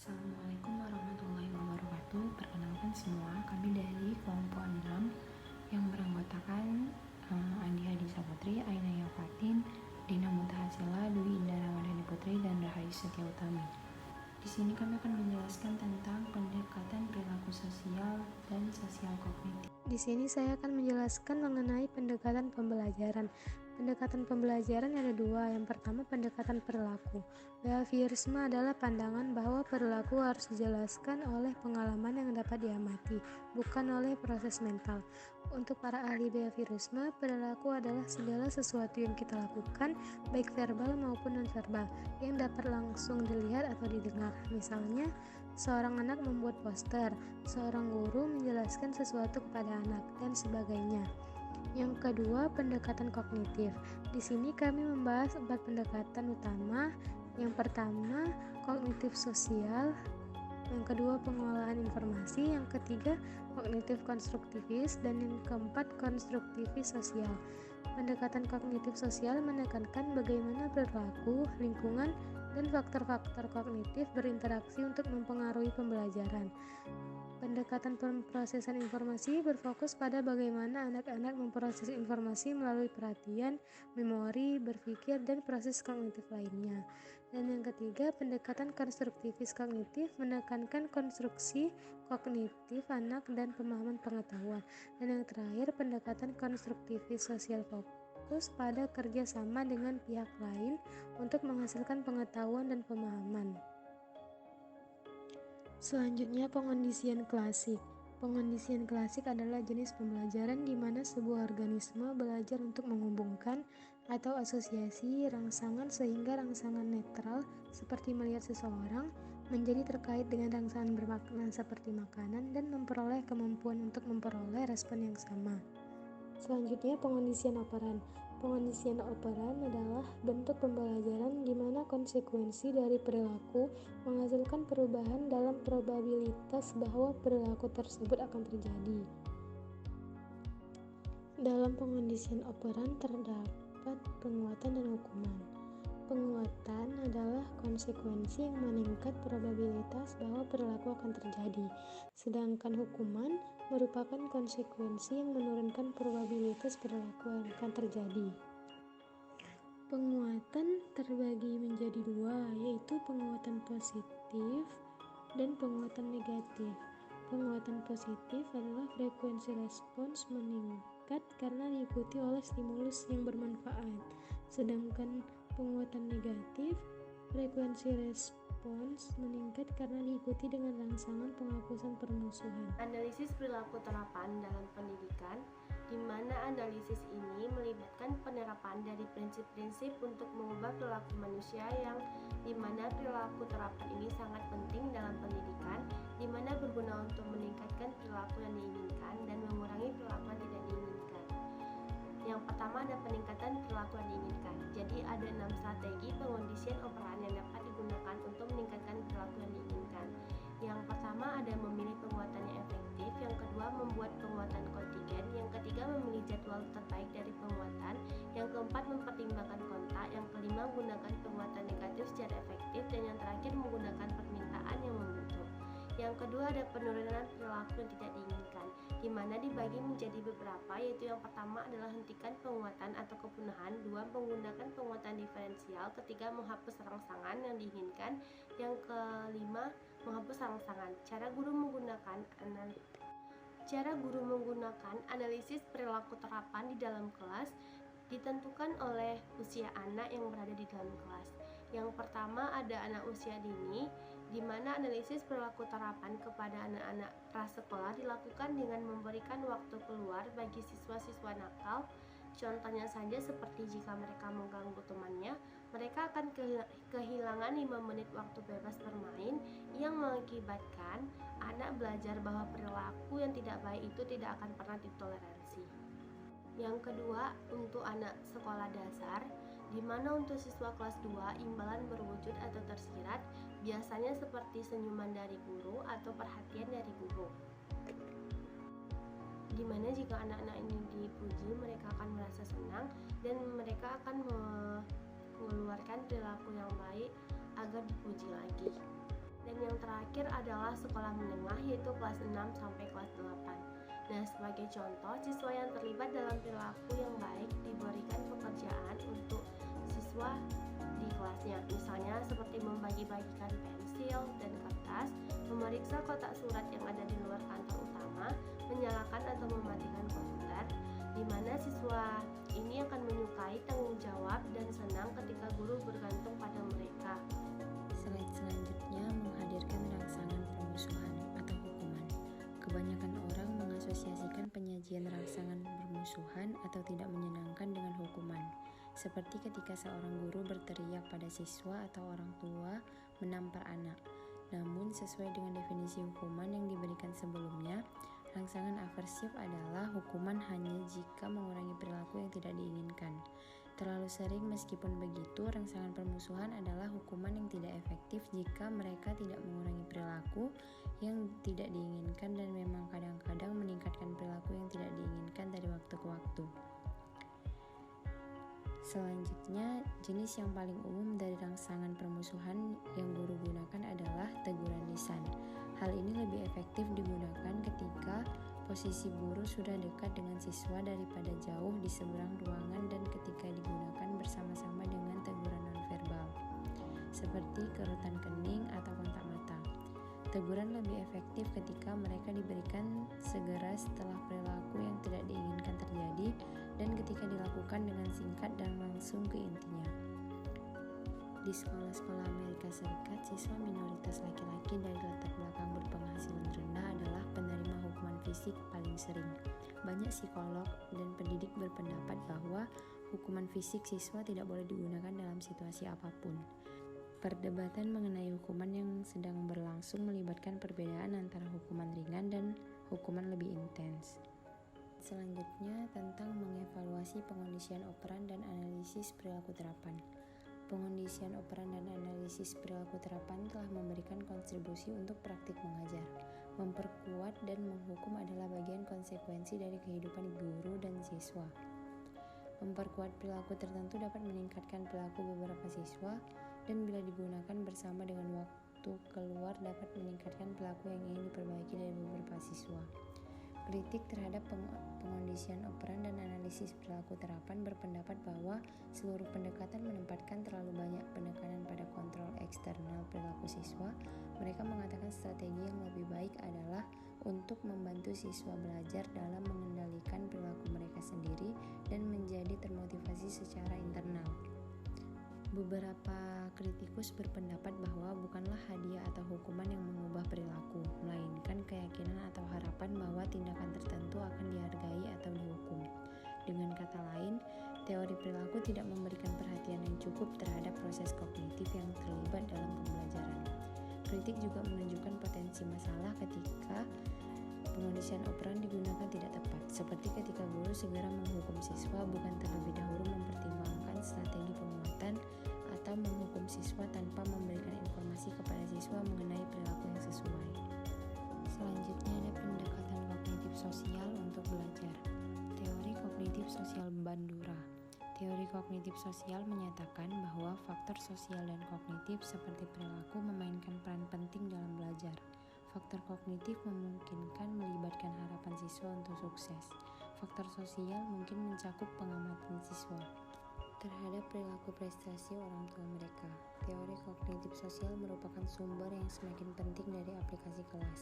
Assalamualaikum warahmatullahi wabarakatuh. Perkenalkan semua, kami dari kelompok 6 yang beranggotakan Andi Hadisa Putri, Aina Yafatin, Dina Mutahasila, Dwi Indah Ramadhani Putri, dan Rahayu Setia Utami. Di sini kami akan menjelaskan tentang pendekatan perilaku sosial dan sosial kognitif. Di sini saya akan menjelaskan mengenai pendekatan pembelajaran. Pendekatan pembelajaran ada dua. Yang pertama, pendekatan perilaku. Behaviorisme adalah pandangan bahwa perilaku harus dijelaskan oleh pengalaman yang dapat diamati, bukan oleh proses mental. Untuk para ahli behaviorisme, perilaku adalah segala sesuatu yang kita lakukan, baik verbal maupun non-verbal, yang dapat langsung dilihat atau didengar. Misalnya, seorang anak membuat poster, seorang guru menjelaskan sesuatu kepada anak, dan sebagainya. Yang kedua, pendekatan kognitif. Di sini kami membahas 4 pendekatan utama. Yang pertama, kognitif sosial. Yang kedua, pengolahan informasi. Yang ketiga, kognitif konstruktivis. Dan yang keempat, konstruktivis sosial. Pendekatan kognitif sosial menekankan bagaimana perilaku, lingkungan, dan faktor-faktor kognitif berinteraksi untuk mempengaruhi pembelajaran. Pendekatan pemrosesan informasi berfokus pada bagaimana anak-anak memproses informasi melalui perhatian, memori, berpikir, dan proses kognitif lainnya. Dan yang ketiga, pendekatan konstruktivis kognitif menekankan konstruksi kognitif anak dan pemahaman pengetahuan. Dan yang terakhir, pendekatan konstruktivis sosial fokus pada kerjasama dengan pihak lain untuk menghasilkan pengetahuan dan pemahaman. Selanjutnya, pengondisian klasik. Pengondisian klasik adalah jenis pembelajaran di mana sebuah organisme belajar untuk menghubungkan atau asosiasi rangsangan sehingga rangsangan netral seperti melihat seseorang menjadi terkait dengan rangsangan bermakna seperti makanan dan memperoleh kemampuan untuk memperoleh respon yang sama. Selanjutnya, pengondisian operan. Pengondisian operan adalah bentuk pembelajaran di mana konsekuensi dari perilaku menghasilkan perubahan dalam probabilitas bahwa perilaku tersebut akan terjadi. Dalam pengondisian operan terdapat penguatan dan hukuman. Penguatan adalah konsekuensi yang meningkat probabilitas bahwa perilaku akan terjadi, sedangkan hukuman merupakan konsekuensi yang menurunkan probabilitas perilaku yang akan terjadi. Penguatan terbagi menjadi dua, yaitu penguatan positif dan penguatan negatif. Penguatan positif adalah frekuensi respons meningkat karena diikuti oleh stimulus yang bermanfaat, sedangkan penguatan negatif, frekuensi respons meningkat karena diikuti dengan rangsangan penghapusan permusuhan. Analisis perilaku terapan dalam pendidikan, di mana analisis ini melibatkan penerapan dari prinsip-prinsip untuk mengubah perilaku manusia yang di mana perilaku terapan ini sangat penting dalam pendidikan, di mana berguna untuk meningkatkan perilaku yang diinginkan dan mengurangi perilaku yang tidak diinginkan. Yang pertama ada peningkatan perilaku yang diinginkan. Jadi ada 6 strategi pengondisian operan yang dapat digunakan untuk meningkatkan perilaku yang diinginkan. Yang pertama ada memilih penguatan yang efektif, yang kedua membuat penguatan kontingen, yang ketiga memilih jadwal terbaik dari penguatan, yang keempat mempertimbangkan kontak, yang kelima menggunakan penguatan negatif secara efektif, dan yang terakhir menggunakan permintaan yang membentuk. Yang kedua ada penurunan perilaku yang tidak diinginkan, di mana dibagi menjadi beberapa, yaitu yang pertama adalah hentikan penguatan atau kepunahan, dua menggunakan penguatan diferensial, ketiga menghapus rangsangan yang diinginkan, yang kelima menghapus rangsangan. Cara guru menggunakan analisis perilaku terapan di dalam kelas ditentukan oleh usia anak yang berada di dalam kelas. Yang pertama ada anak usia dini, di mana analisis perilaku terapan kepada anak-anak prasekolah dilakukan dengan memberikan waktu keluar bagi siswa-siswa nakal. Contohnya saja seperti jika mereka mengganggu temannya, mereka akan kehilangan 5 menit waktu bebas bermain yang mengakibatkan anak belajar bahwa perilaku yang tidak baik itu tidak akan pernah ditoleransi. Yang kedua, untuk anak sekolah dasar, di mana untuk siswa kelas 2 imbalan berwujud atau tersirat biasanya seperti senyuman dari guru atau perhatian dari guru. Di mana jika anak-anak ini dipuji, mereka akan merasa senang dan mereka akan mengeluarkan perilaku yang baik agar dipuji lagi. Dan yang terakhir terakhir adalah sekolah menengah, yaitu kelas 6 sampai kelas 8. Nah, sebagai contoh, siswa yang terlibat dalam perilaku yang baik diberikan pekerjaan untuk siswa di kelasnya, misalnya seperti membagi-bagikan pensil dan kertas, memeriksa kotak surat yang ada di luar kantor utama, menyalakan atau mematikan komputer, di mana siswa ini akan menyukai tanggung jawab dan senang ketika guru bergantung pada mereka. Slide selanjutnya menghadirkan rangsangan permusuhan atau hukuman. Kebanyakan orang mengasosiasikan penyajian rangsangan permusuhan atau tidak menyenangkan dengan hukuman, seperti ketika seorang guru berteriak pada siswa atau orang tua menampar anak. Namun, sesuai dengan definisi hukuman yang diberikan sebelumnya, rangsangan aversif adalah hukuman hanya jika mengurangi perilaku yang tidak diinginkan. Terlalu sering meskipun begitu, rangsangan permusuhan adalah hukuman yang tidak efektif jika mereka tidak mengurangi perilaku yang tidak diinginkan dan memang kadang-kadang meningkatkan perilaku yang tidak diinginkan dari waktu ke waktu. Selanjutnya, jenis yang paling umum dari rangsangan permusuhan yang guru gunakan adalah teguran lisan. Hal ini lebih efektif digunakan ketika posisi guru sudah dekat dengan siswa daripada jauh di seberang ruangan dan ketika digunakan bersama-sama dengan teguran nonverbal, seperti kerutan kening atau kontak mata. Teguran lebih efektif ketika mereka diberikan segera setelah perilaku yang tidak diinginkan terjadi dan ketika dilakukan dengan singkat dan langsung ke intinya. Di sekolah-sekolah Amerika Serikat, siswa minoritas laki-laki dari latar belakang berpenghasilan rendah adalah penerima hukuman fisik paling sering. Banyak psikolog dan pendidik berpendapat bahwa hukuman fisik siswa tidak boleh digunakan dalam situasi apapun. Perdebatan mengenai hukuman yang sedang berlangsung melibatkan perbedaan antara hukuman ringan dan hukuman lebih intens. Selanjutnya tentang mengevaluasi pengondisian operan dan analisis perilaku terapan. Pengondisian operan dan analisis perilaku terapan telah memberikan kontribusi untuk praktik mengajar. Memperkuat dan menghukum adalah bagian konsekuensi dari kehidupan guru dan siswa. Memperkuat perilaku tertentu dapat meningkatkan perilaku beberapa siswa, dan bila digunakan bersama dengan waktu keluar dapat meningkatkan perilaku yang ingin diperbaiki dari beberapa siswa. Kritik terhadap pengondisian operan dan analisis perilaku terapan berpendapat bahwa seluruh pendekatan menempatkan terlalu banyak penekanan pada kontrol eksternal perilaku siswa. Mereka mengatakan strategi yang lebih baik adalah untuk membantu siswa belajar dalam mengendalikan perilaku mereka sendiri dan menjadi termotivasi secara internal. Beberapa kritikus berpendapat bahwa bukanlah hadiah atau hukuman yang mengubah perilaku, melainkan keyakinan atau harapan bahwa tindakan tertentu akan dihargai atau dihukum. Dengan kata lain, teori perilaku tidak memberikan perhatian yang cukup terhadap proses kognitif yang terlibat dalam pembelajaran. Kritik juga menunjukkan potensi masalah ketika pengondisian operan digunakan tidak tepat, seperti ketika guru segera menghukum siswa bukan terlebih dahulu mempertimbangkan strategi penguatan atau menghukum siswa tanpa memberikan informasi kepada siswa mengenai perilaku yang sesuai. Selanjutnya ada pendekatan kognitif sosial untuk belajar. Teori kognitif sosial Bandura. Teori kognitif sosial menyatakan bahwa faktor sosial dan kognitif seperti perilaku memainkan peran penting dalam belajar. Faktor kognitif memungkinkan melibatkan harapan siswa untuk sukses. Faktor sosial mungkin mencakup pengamatan siswa terhadap perilaku prestasi orang tua mereka. Teori kognitif sosial merupakan sumber yang semakin penting dari aplikasi kelas.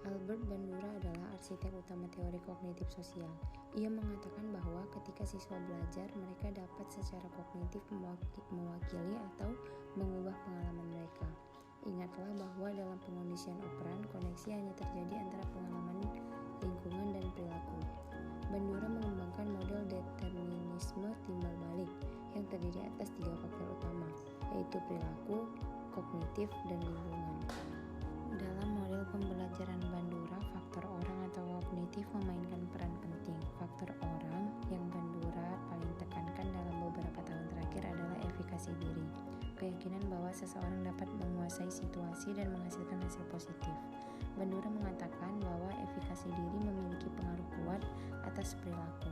Albert Bandura adalah arsitek utama teori kognitif sosial. Ia mengatakan bahwa ketika siswa belajar, mereka dapat secara kognitif mewakili atau mengubah pengalaman mereka. Ingatlah bahwa dalam pengondisian operan, koneksi hanya terjadi antara pengalaman, lingkungan, dan perilaku. Bandura mengembangkan model determinisme timbal balik yang terdiri atas 3 faktor utama, yaitu perilaku, kognitif, dan lingkungan. Dalam model pembelajaran Bandura, faktor orang atau kognitif memainkan peran penting. Faktor orang yang Bandura paling tekankan dalam beberapa tahun terakhir adalah efikasi diri, keyakinan bahwa seseorang dapat menguasai situasi dan menghasilkan hasil positif. Bandura mengatakan bahwa efikasi diri memiliki pengaruh kuat atas perilaku.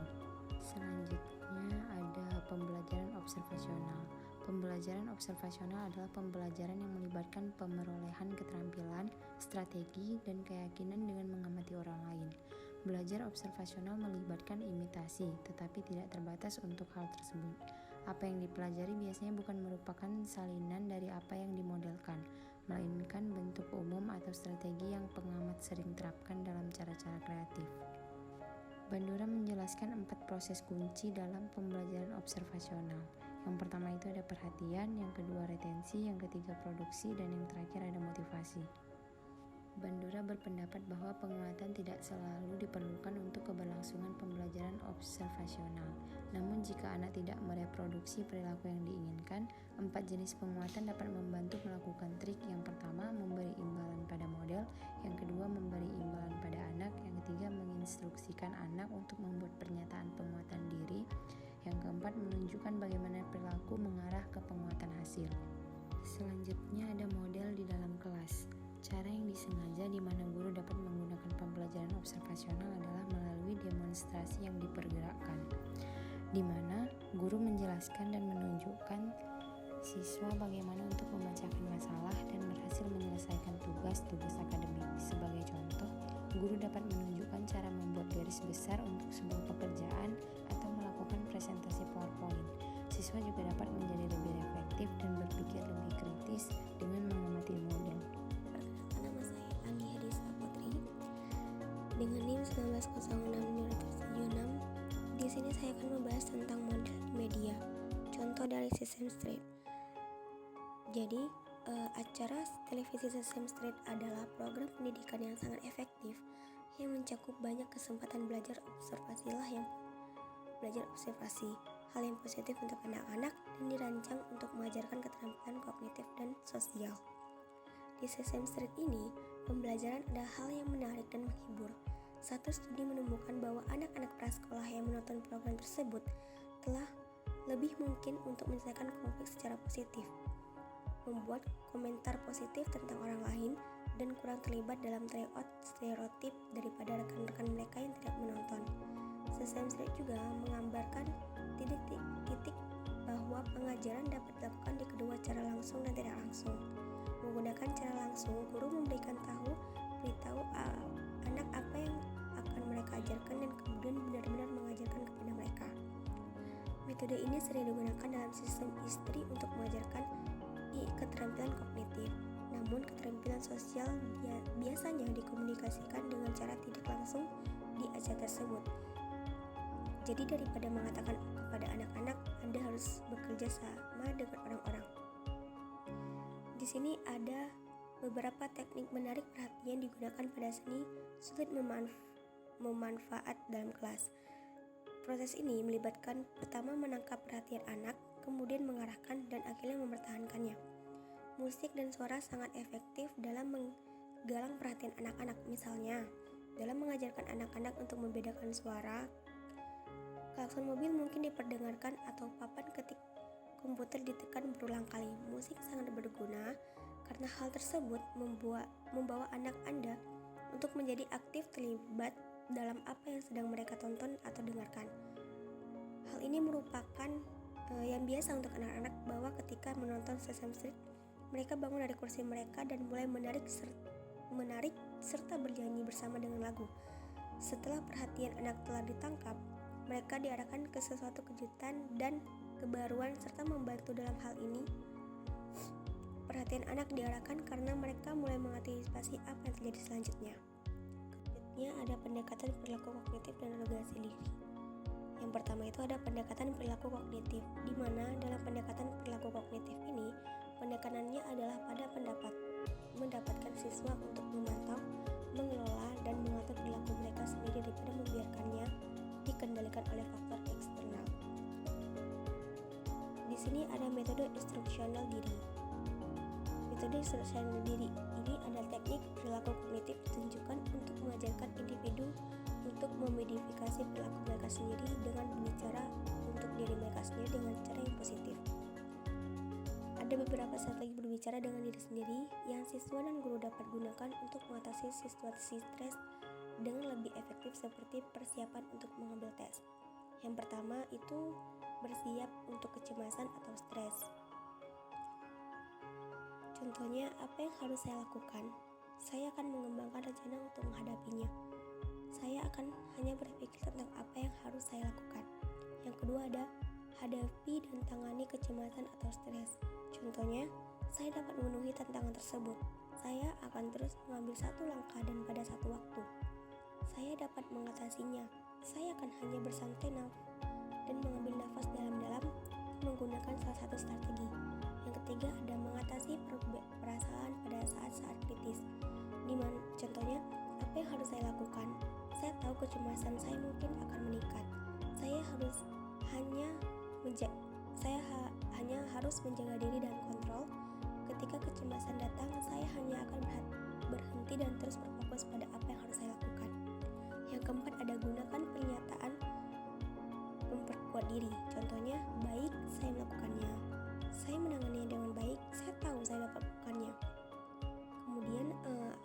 Selanjutnya ada pembelajaran observasional. Pembelajaran observasional adalah pembelajaran yang melibatkan pemerolehan keterampilan strategi, dan keyakinan dengan mengamati orang lain. Belajar observasional melibatkan imitasi, tetapi tidak terbatas untuk hal tersebut. Apa yang dipelajari biasanya bukan merupakan salinan dari apa yang dimodelkan, melainkan bentuk umum atau strategi yang pengamat sering terapkan dalam cara-cara kreatif. Bandura menjelaskan 4 proses kunci dalam pembelajaran observasional. Yang pertama itu ada perhatian, yang kedua retensi, yang ketiga produksi, dan yang terakhir ada motivasi. Bandura berpendapat bahwa penguatan tidak selalu diperlukan untuk keberlangsungan pembelajaran observasional. Namun jika anak tidak mereproduksi perilaku yang diinginkan, 4 jenis penguatan dapat membantu melakukan trik. Yang pertama, memberi imbalan pada model, yang kedua, memberi imbalan pada anak, yang ketiga, menginstruksikan anak untuk membuat pernyataan penguatan diri, yang keempat, menunjukkan bagaimana perilaku mengarah ke penguatan hasil. Selanjutnya ada model di dalam kelas. Cara yang disengaja di mana guru dapat menggunakan pembelajaran observasional adalah melalui demonstrasi yang dipergerakkan, di mana guru menjelaskan dan menunjukkan siswa bagaimana untuk memecahkan masalah dan berhasil menyelesaikan tugas-tugas akademik. Sebagai contoh, guru dapat menunjukkan cara membuat garis besar untuk sebuah pekerjaan atau melakukan presentasi PowerPoint. Siswa juga dapat menjadi lebih reflektif dan berpikir lebih kritis dengan mengamati model. Nama saya Andi Hadisa Putri dengan NIM 1906576. Di sini saya akan membahas tentang model media. Contoh dari Sesame Street. Jadi, acara televisi Sesame Street adalah program pendidikan yang sangat efektif yang mencakup banyak kesempatan belajar observasi, hal yang positif untuk anak-anak dan dirancang untuk mengajarkan keterampilan kognitif dan sosial. Di Sesame Street ini, pembelajaran adalah hal yang menarik dan menghibur. Satu studi menemukan bahwa anak-anak prasekolah yang menonton program tersebut telah lebih mungkin untuk menyelesaikan konflik secara positif, membuat komentar positif tentang orang lain, dan kurang terlibat dalam stereotip daripada rekan-rekan mereka yang tidak menonton. Sesame Street juga menggambarkan titik bahwa pengajaran dapat dilakukan di kedua cara langsung dan tidak langsung. Menggunakan cara langsung, guru beritahu anak apa yang akan mereka ajarkan dan kemudian benar-benar mengajarkan kepada mereka. Metode ini sering digunakan dalam sistem ISTRI untuk mengajarkan keterampilan kognitif. Namun keterampilan sosial biasanya dikomunikasikan dengan cara tidak langsung di acara tersebut. Jadi daripada mengatakan kepada anak-anak, Anda harus bekerja sama dengan orang-orang. Di sini ada beberapa teknik menarik perhatian digunakan pada seni sulit memanfaat dalam kelas. Proses ini melibatkan pertama menangkap perhatian anak, kemudian mengarahkan dan akhirnya mempertahankannya. Musik dan suara sangat efektif dalam menggalang perhatian anak-anak. Misalnya, dalam mengajarkan anak-anak untuk membedakan suara, klakson mobil mungkin diperdengarkan atau papan ketik komputer ditekan berulang kali. Musik sangat berguna karena hal tersebut membawa anak Anda untuk menjadi aktif terlibat dalam apa yang sedang mereka tonton atau dengarkan. Hal ini merupakan yang biasa untuk anak-anak, bahwa ketika menonton Sesame Street, mereka bangun dari kursi mereka dan mulai menarik serta bernyanyi bersama dengan lagu. Setelah perhatian anak telah ditangkap, mereka diarahkan ke sesuatu kejutan dan kebaruan serta membantu dalam hal ini. Perhatian anak diarahkan karena mereka mulai mengantisipasi apa yang terjadi selanjutnya. Selanjutnya ada pendekatan perilaku kognitif dan regulasi diri. Yang pertama itu ada pendekatan perilaku kognitif, di mana dalam pendekatan perilaku kognitif ini penekanannya adalah pada mendapatkan siswa untuk memantau, mengelola, dan mengatur perilaku mereka sendiri daripada membiarkannya dikendalikan oleh faktor eksternal. Di sini ada metode instruksional diri. Metode instruksional diri ini adalah teknik perilaku kognitif ditunjukkan untuk mengajarkan individu untuk memodifikasi perilaku mereka sendiri dengan berbicara untuk diri mereka sendiri dengan cara yang positif. Ada beberapa strategi berbicara dengan diri sendiri yang siswa dan guru dapat gunakan untuk mengatasi situasi stres dengan lebih efektif, seperti persiapan untuk mengambil tes. Yang pertama itu bersiap untuk kecemasan atau stres. Contohnya, apa yang harus saya lakukan? saya akan mengembangkan rencana untuk menghadapinya. Saya akan hanya berpikir tentang apa yang harus saya lakukan. Yang kedua ada hadapi dan tangani kecemasan atau stres. Contohnya, saya dapat memenuhi tantangan tersebut. Saya akan terus mengambil satu langkah dan pada satu waktu. Saya dapat mengatasinya. Saya akan hanya bersantai dan mengambil nafas dalam-dalam menggunakan salah satu strategi. Yang ketiga ada mengatasi perasaan pada saat-saat kritis. Dimana contohnya, apa yang harus saya lakukan? Saya tahu kecemasan saya mungkin akan meningkat. Saya hanya harus menjaga diri dan kontrol. Ketika kecemasan datang, saya hanya akan berhenti dan terus berfokus pada apa yang harus saya lakukan. Yang keempat ada gunakan pernyataan memperkuat diri. Contohnya, baik, saya melakukannya. Saya menanganinya dengan baik. Saya tahu saya dapat melakukannya. Kemudian,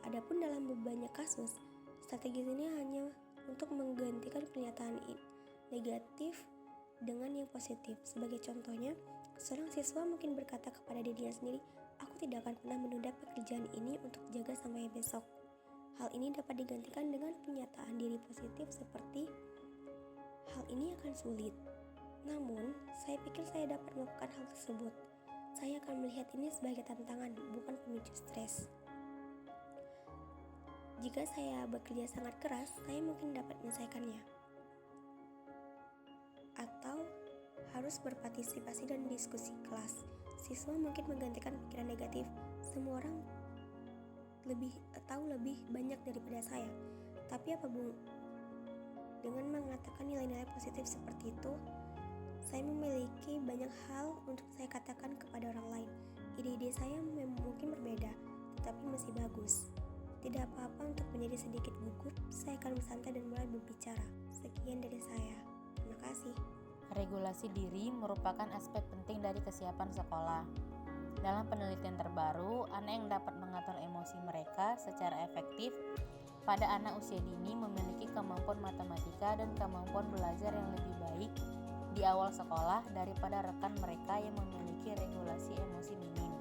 adapun dalam banyak kasus, strategi ini hanya untuk menggantikan pernyataan negatif dengan yang positif. Sebagai contohnya, seorang siswa mungkin berkata kepada dirinya sendiri, "Aku tidak akan pernah menunda pekerjaan ini untuk jaga sampai besok." Hal ini dapat digantikan dengan pernyataan diri positif seperti, "Hal ini akan sulit. Namun, saya pikir saya dapat melakukan hal tersebut. Saya akan melihat ini sebagai tantangan, bukan pemicu stres. Jika saya bekerja sangat keras, saya mungkin dapat menyelesaikannya." Atau harus berpartisipasi dan diskusi kelas. Siswa mungkin menggantikan pikiran negatif, "Semua orang tahu lebih banyak daripada saya." Tapi apa Bu? Dengan mengatakan nilai-nilai positif seperti itu, saya memiliki banyak hal untuk saya katakan kepada orang lain. Ide-ide saya mungkin berbeda, tetapi masih bagus. Tidak apa-apa untuk menjadi sedikit gugup, saya akan bersantai dan mulai berbicara. Sekian dari saya. Terima kasih. Regulasi diri merupakan aspek penting dari kesiapan sekolah. Dalam penelitian terbaru, anak yang dapat mengatur emosi mereka secara efektif pada anak usia dini memiliki kemampuan matematika dan kemampuan belajar yang lebih baik di awal sekolah daripada rekan mereka yang memiliki regulasi emosi minim.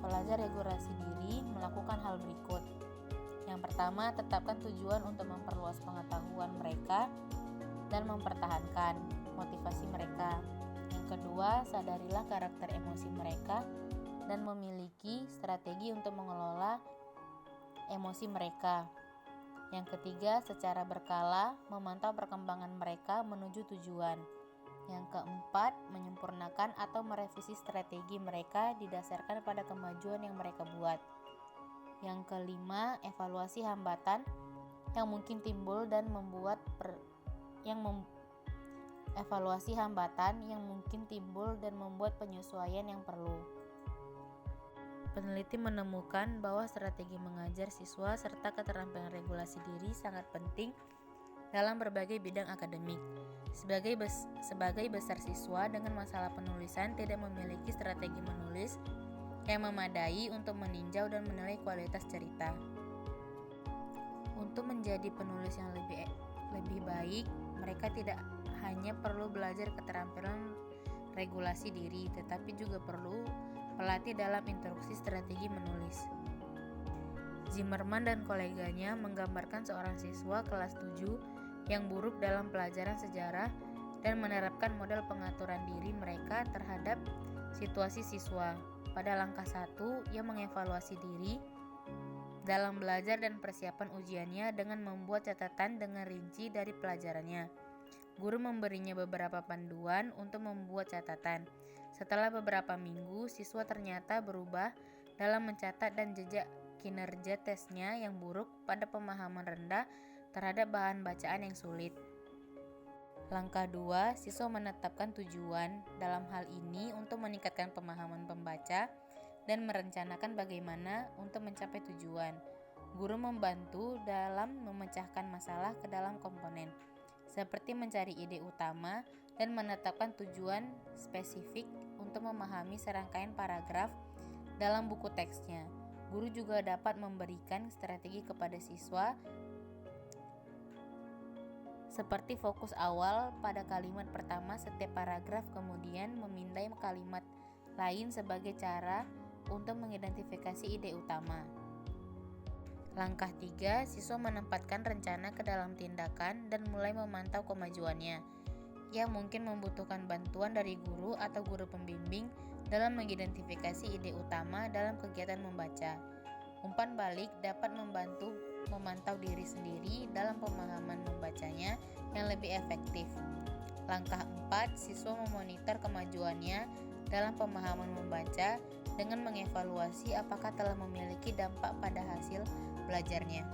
Pelajar regulasi diri melakukan hal berikut. Yang pertama, tetapkan tujuan untuk memperluas pengetahuan mereka dan mempertahankan motivasi mereka. Yang kedua, sadarilah karakter emosi mereka dan memiliki strategi untuk mengelola emosi mereka. Yang ketiga, secara berkala memantau perkembangan mereka menuju tujuan. Yang keempat, menyempurnakan atau merevisi strategi mereka didasarkan pada kemajuan yang mereka buat. Yang kelima, evaluasi hambatan yang mungkin timbul dan membuat penyesuaian yang perlu. Peneliti menemukan bahwa strategi mengajar siswa serta keterampilan regulasi diri sangat penting dalam berbagai bidang akademik. Sebagai besar siswa dengan masalah penulisan tidak memiliki strategi menulis yang memadai untuk meninjau dan menilai kualitas cerita. Untuk menjadi penulis yang lebih baik, mereka tidak hanya perlu belajar keterampilan regulasi diri, tetapi juga perlu pelatih dalam instruksi strategi menulis. Zimmerman dan koleganya menggambarkan seorang siswa kelas 7 yang buruk dalam pelajaran sejarah dan menerapkan model pengaturan diri mereka terhadap situasi siswa. Pada langkah 1, ia mengevaluasi diri dalam belajar dan persiapan ujiannya dengan membuat catatan dengan rinci dari pelajarannya. Guru memberinya beberapa panduan untuk membuat catatan. Setelah beberapa minggu, siswa ternyata berubah dalam mencatat dan jejak kinerja tesnya yang buruk pada pemahaman rendah terhadap bahan bacaan yang sulit. Langkah 2, siswa menetapkan tujuan. Dalam hal ini untuk meningkatkan pemahaman pembaca dan merencanakan bagaimana untuk mencapai tujuan. Guru membantu dalam memecahkan masalah ke dalam komponen, seperti mencari ide utama dan menetapkan tujuan spesifik untuk memahami serangkaian paragraf dalam buku teksnya. Guru juga dapat memberikan strategi kepada siswa seperti fokus awal pada kalimat pertama setiap paragraf, kemudian memindai kalimat lain sebagai cara untuk mengidentifikasi ide utama. Langkah 3, siswa menempatkan rencana ke dalam tindakan dan mulai memantau kemajuannya. Ia mungkin membutuhkan bantuan dari guru atau guru pembimbing dalam mengidentifikasi ide utama dalam kegiatan membaca. Umpan balik dapat membantu memantau diri sendiri dalam pemahaman membacanya yang lebih efektif. Langkah 4, siswa memonitor kemajuannya dalam pemahaman membaca dengan mengevaluasi apakah telah memiliki dampak pada hasil belajarnya.